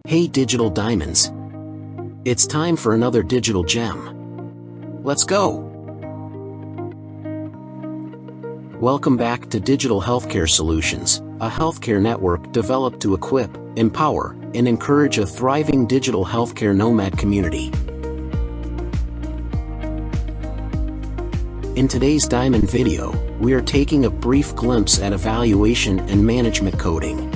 Hey digital diamonds! It's time for another digital gem. Let's go! Welcome back to Digital Healthcare Solutions, a healthcare network developed to equip, empower, and encourage a thriving digital healthcare nomad community. In today's Diamond video, we are taking a brief glimpse at evaluation and management coding.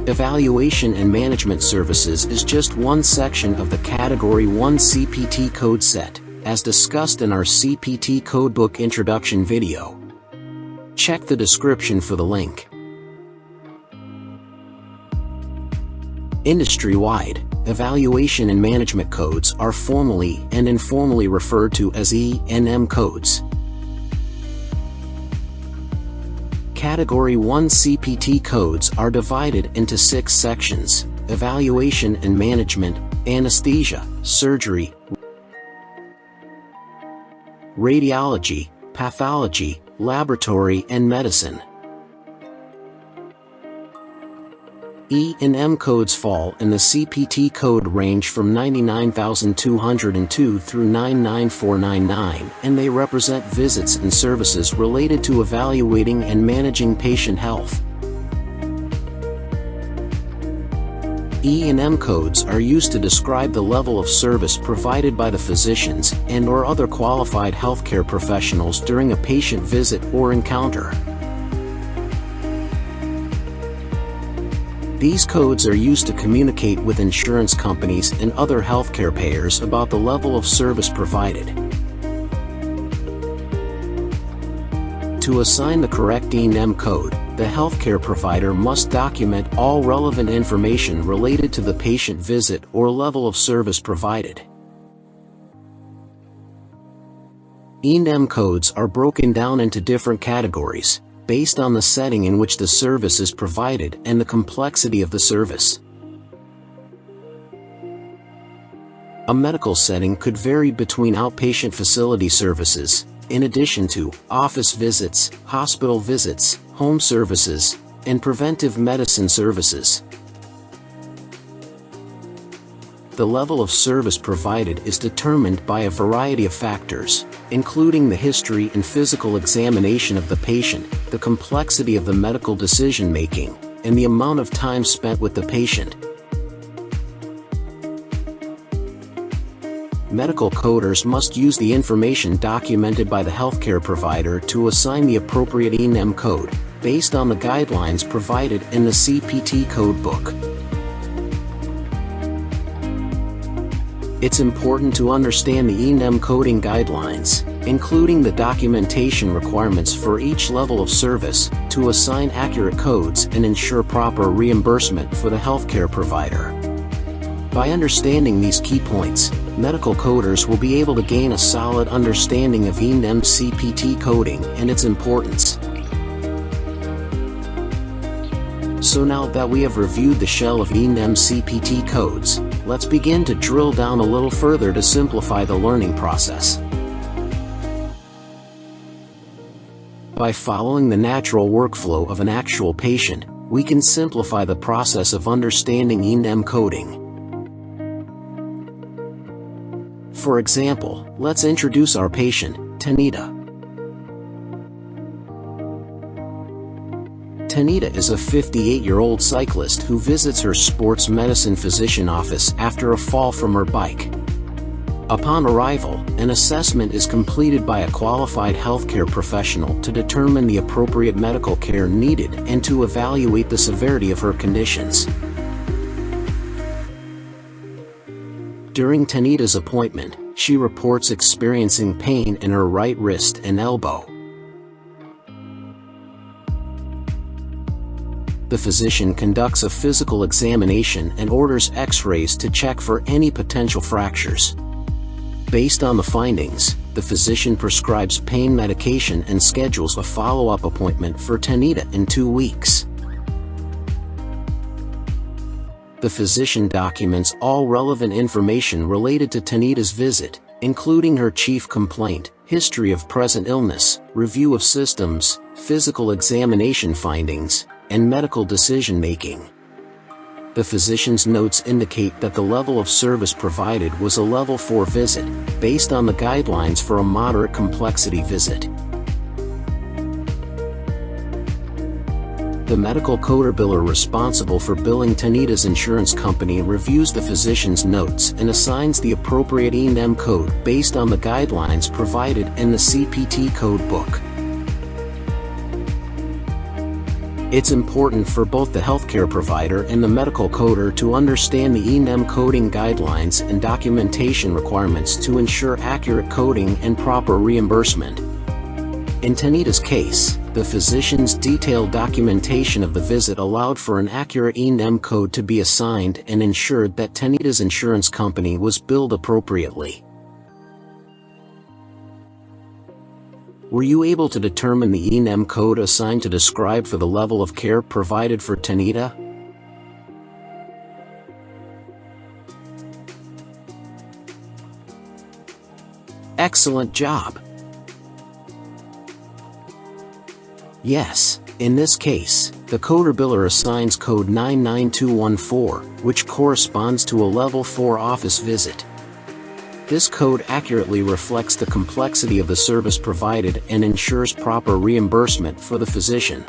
Evaluation and management services is just one section of the Category 1 CPT code set, as discussed in our CPT Codebook introduction video. Check the description for the link. Industry-wide, evaluation and management codes are formally and informally referred to as E and M codes. Category 1 CPT codes are divided into 6 sections: evaluation and management, anesthesia, surgery, radiology, pathology, laboratory, and medicine. E and M codes fall in the CPT code range from 99202 through 99499, and they represent visits and services related to evaluating and managing patient health. E and M codes are used to describe the level of service provided by the physicians and/or other qualified healthcare professionals during a patient visit or encounter. These codes are used to communicate with insurance companies and other healthcare payers about the level of service provided. To assign the correct E and M code, the healthcare provider must document all relevant information related to the patient visit or level of service provided. E and M codes are broken down into different categories, based on the setting in which the service is provided and the complexity of the service. A medical setting could vary between outpatient facility services, in addition to office visits, hospital visits, home services, and preventive medicine services. The level of service provided is determined by a variety of factors, including the history and physical examination of the patient, the complexity of the medical decision-making, and the amount of time spent with the patient. Medical coders must use the information documented by the healthcare provider to assign the appropriate E and M code, based on the guidelines provided in the CPT Codebook. It's important to understand the E and M coding guidelines, including the documentation requirements for each level of service, to assign accurate codes and ensure proper reimbursement for the healthcare provider. By understanding these key points, medical coders will be able to gain a solid understanding of E and M CPT coding and its importance. So now that we have reviewed the shell of E and M CPT codes, let's begin to drill down a little further to simplify the learning process. By following the natural workflow of an actual patient, we can simplify the process of understanding E and M coding. For example, let's introduce our patient, Tanita. Tanita is a 58-year-old cyclist who visits her sports medicine physician office after a fall from her bike. Upon arrival, an assessment is completed by a qualified healthcare professional to determine the appropriate medical care needed and to evaluate the severity of her conditions. During Tanita's appointment, she reports experiencing pain in her right wrist and elbow. The physician conducts a physical examination and orders X-rays to check for any potential fractures. Based on the findings, the physician prescribes pain medication and schedules a follow-up appointment for Tanita in 2 weeks. The physician documents all relevant information related to Tanita's visit, including her chief complaint, history of present illness, review of systems, physical examination findings, and medical decision-making. The physician's notes indicate that the level of service provided was a level 4 visit, based on the guidelines for a moderate complexity visit. The medical coder biller responsible for billing Tanita's insurance company reviews the physician's notes and assigns the appropriate E M code based on the guidelines provided in the CPT code book. It's important for both the healthcare provider and the medical coder to understand the E M coding guidelines and documentation requirements to ensure accurate coding and proper reimbursement. In Tanita's case, the physician's detailed documentation of the visit allowed for an accurate E M code to be assigned and ensured that Tanita's insurance company was billed appropriately. Were you able to determine the E M code assigned to describe for the level of care provided for Tanita? Excellent job! Yes, in this case, the coder biller assigns code 99214, which corresponds to a level 4 office visit. This code accurately reflects the complexity of the service provided and ensures proper reimbursement for the physician.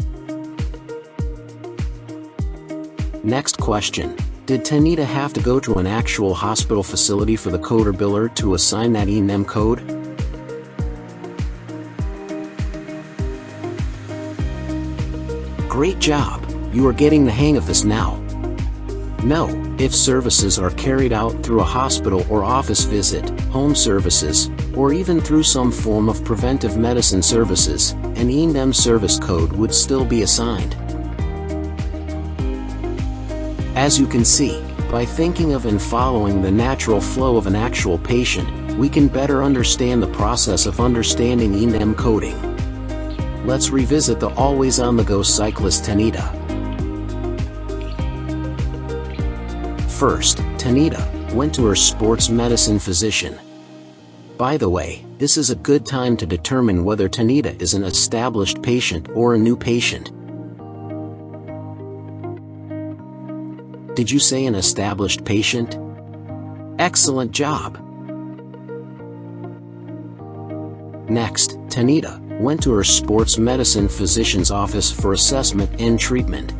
Next question: did Tanita have to go to an actual hospital facility for the coder biller to assign that E M code? Great job! You are getting the hang of this now. No, if services are carried out through a hospital or office visit, home services, or even through some form of preventive medicine services, an E M service code would still be assigned. As you can see, by thinking of and following the natural flow of an actual patient, we can better understand the process of understanding E M coding. Let's revisit the always-on-the-go cyclist Tanita. First, Tanita went to her sports medicine physician. By the way, this is a good time to determine whether Tanita is an established patient or a new patient. Did you say an established patient? Excellent job! Next, Tanita went to her sports medicine physician's office for assessment and treatment.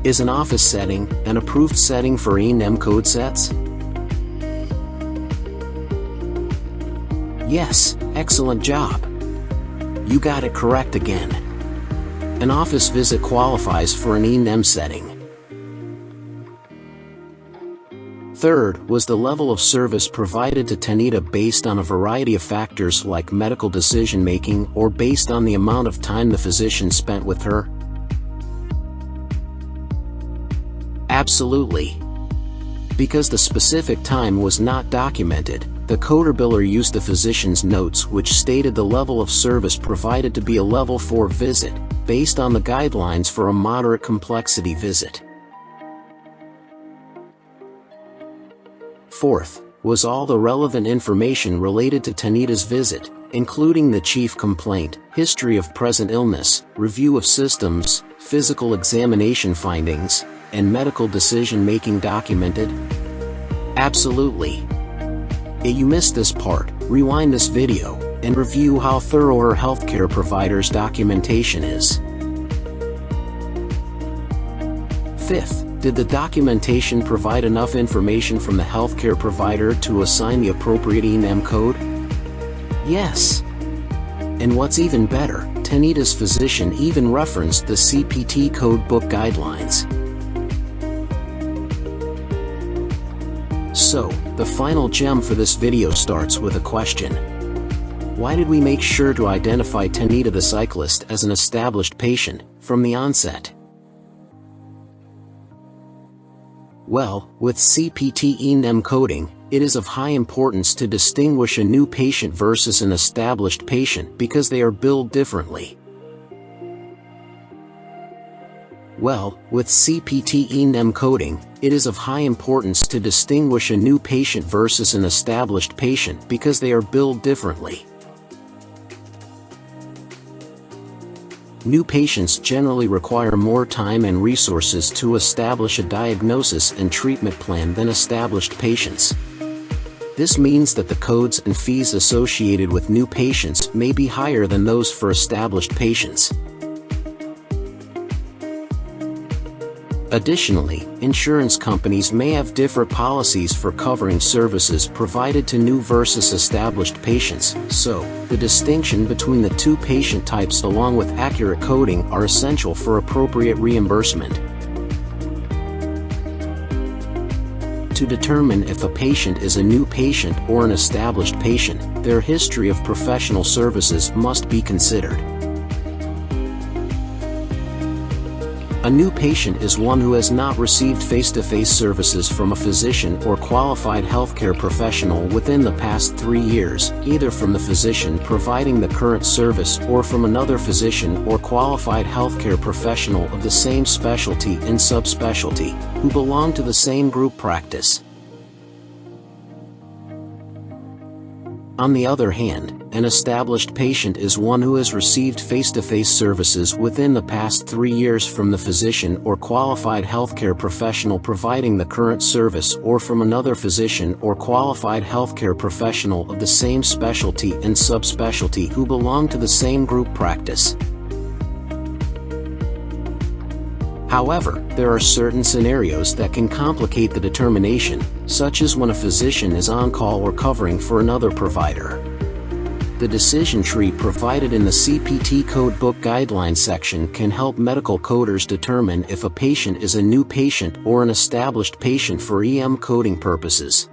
Is an office setting an approved setting for E M code sets? Yes, excellent job! You got it correct again. An office visit qualifies for an E M setting. Third was the level of service provided to Tanita based on a variety of factors like medical decision-making or based on the amount of time the physician spent with her? Absolutely. Because the specific time was not documented, the coder biller used the physician's notes which stated the level of service provided to be a level 4 visit, based on the guidelines for a moderate complexity visit. Fourth, was all the relevant information related to Tanita's visit, including the chief complaint, history of present illness, review of systems, physical examination findings, and medical decision-making documented? Absolutely. If you missed this part, rewind this video, and review how thorough our healthcare provider's documentation is. Fifth, did the documentation provide enough information from the healthcare provider to assign the appropriate E M code? Yes. And what's even better, Tanita's physician even referenced the CPT code book guidelines. So, the final gem for this video starts with a question. Why did we make sure to identify Tanita the cyclist as an established patient from the onset? Well, with CPT E M coding, it is of high importance to distinguish a new patient versus an established patient because they are billed differently. Well, with CPT E M coding, it is of high importance to distinguish a new patient versus an established patient because they are billed differently. New patients generally require more time and resources to establish a diagnosis and treatment plan than established patients. This means that the codes and fees associated with new patients may be higher than those for established patients. Additionally, insurance companies may have different policies for covering services provided to new versus established patients, so the distinction between the two patient types along with accurate coding are essential for appropriate reimbursement. To determine if a patient is a new patient or an established patient, their history of professional services must be considered. A new patient is one who has not received face-to-face services from a physician or qualified healthcare professional within the past 3 years, either from the physician providing the current service or from another physician or qualified healthcare professional of the same specialty and subspecialty, who belong to the same group practice. On the other hand, an established patient is one who has received face-to-face services within the past 3 years from the physician or qualified healthcare professional providing the current service or from another physician or qualified healthcare professional of the same specialty and subspecialty who belong to the same group practice. However, there are certain scenarios that can complicate the determination, such as when a physician is on call or covering for another provider. The decision tree provided in the CPT Codebook Guidelines section can help medical coders determine if a patient is a new patient or an established patient for EM coding purposes.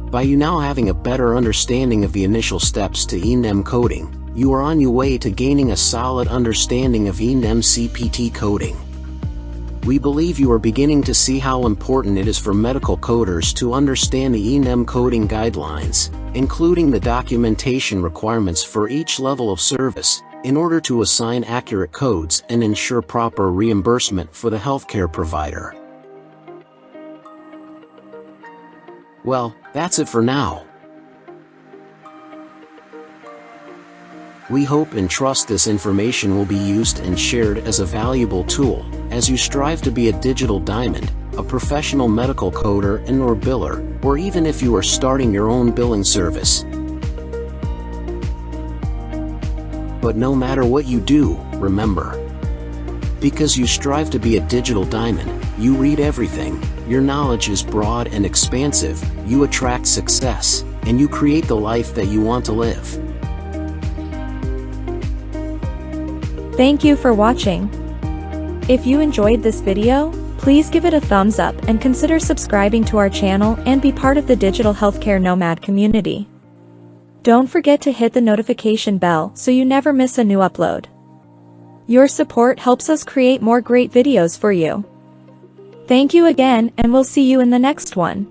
By you now having a better understanding of the initial steps to E M coding, you are on your way to gaining a solid understanding of E M CPT coding. We believe you are beginning to see how important it is for medical coders to understand the E M coding guidelines, including the documentation requirements for each level of service, in order to assign accurate codes and ensure proper reimbursement for the healthcare provider. Well, that's it for now. We hope and trust this information will be used and shared as a valuable tool, as you strive to be a digital diamond, a professional medical coder and/or biller, or even if you are starting your own billing service. But no matter what you do, remember, because you strive to be a digital diamond, you read everything, your knowledge is broad and expansive, you attract success, and you create the life that you want to live. Thank you for watching. If you enjoyed this video, please give it a thumbs up and consider subscribing to our channel and be part of the digital healthcare nomad community. Don't forget to hit the notification bell so you never miss a new upload. Your support helps us create more great videos for you. Thank you again, and we'll see you in the next one.